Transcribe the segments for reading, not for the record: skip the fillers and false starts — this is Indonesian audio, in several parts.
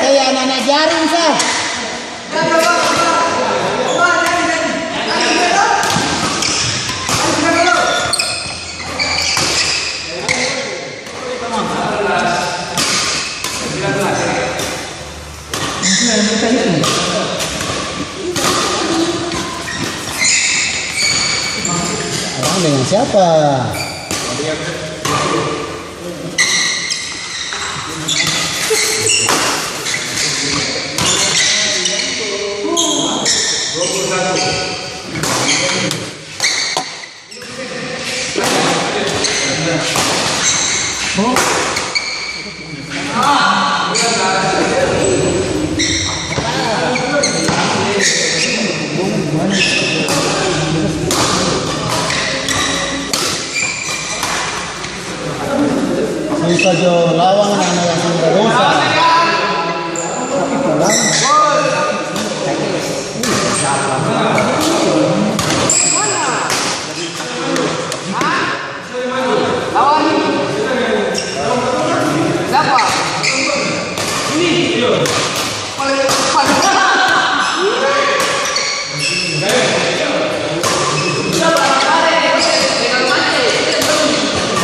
Kayak anak-anak jaring sah. Abang dengan siapa? Saja lawang anak yang berdosa. Tapi pulang. Lawan. Siapa? Ini. Paling depan.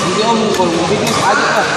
Dia mau kalau bisnis aja kan.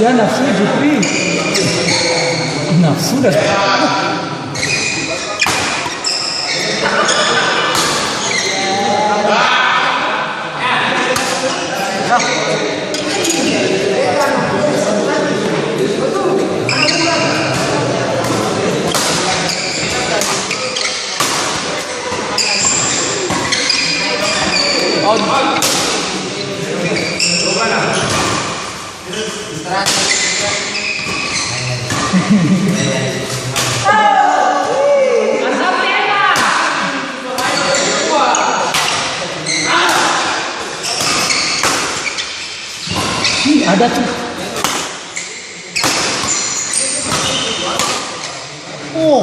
Dia nafsu Jupri. Nafsu dah. Ada tuh. Oh.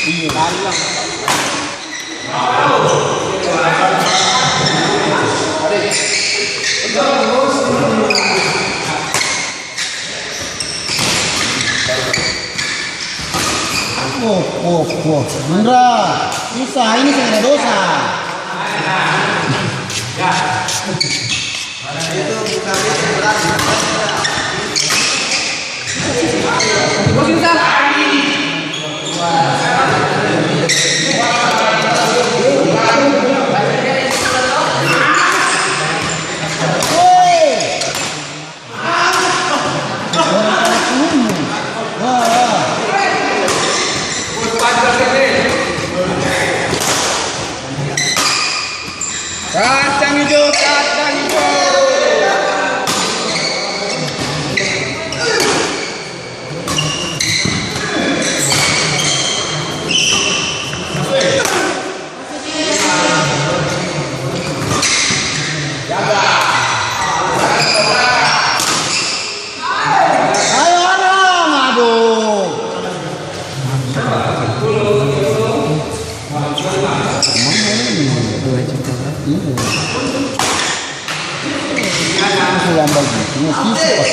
Iya. Lari lang. Indra, susah ini saya dosa. Bagus kan? Kacang hijau, kacang hijau. Ayo orang, aduh. Lambat gitu, mesti pas.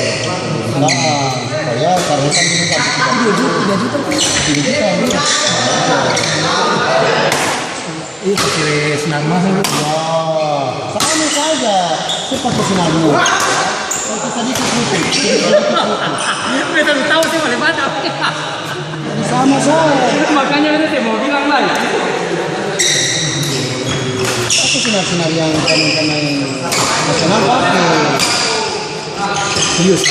Nah, saya karena kan ini kan 3 juta. Iya pakai sinar mahal. Wah, sama saja. Cepat ke sinarmu. Kalau tadi ketutup. Beta lu tahu sih boleh baca. Sama saya. Makanya beta mau bilang lagi. Aku sinar-sinar yang pemain nasional pakai. Iya 180.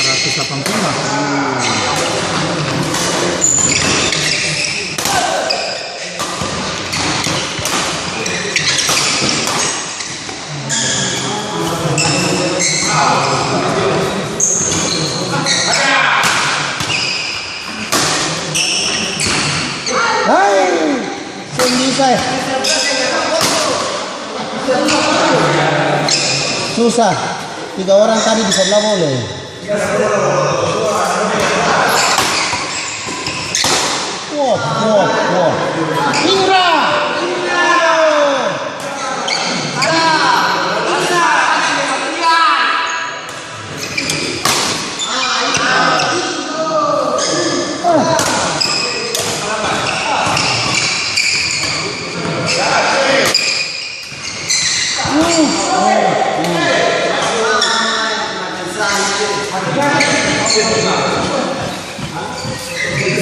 Hai, sendiri saya. Susah. 3 orang tadi di sebelah boleh. Wah. Indra.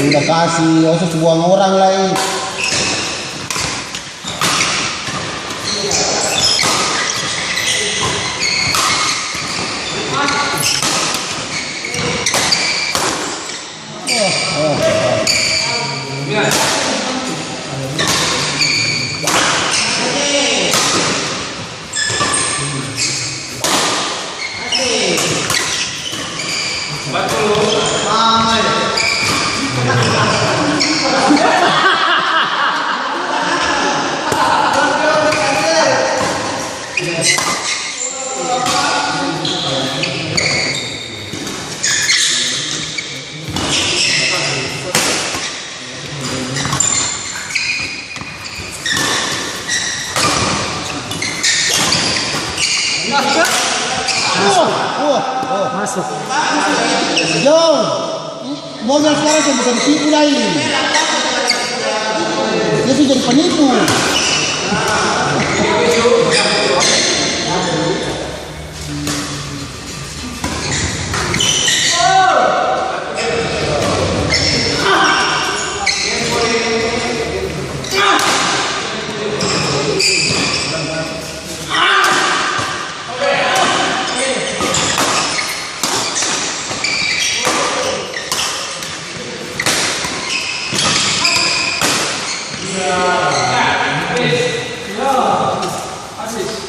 Udah kasih, usah buang orang lain. Masuk. John, modal sekarang sudah bisa ditipu lagi. Dia sudah jadi penipu. Yeah.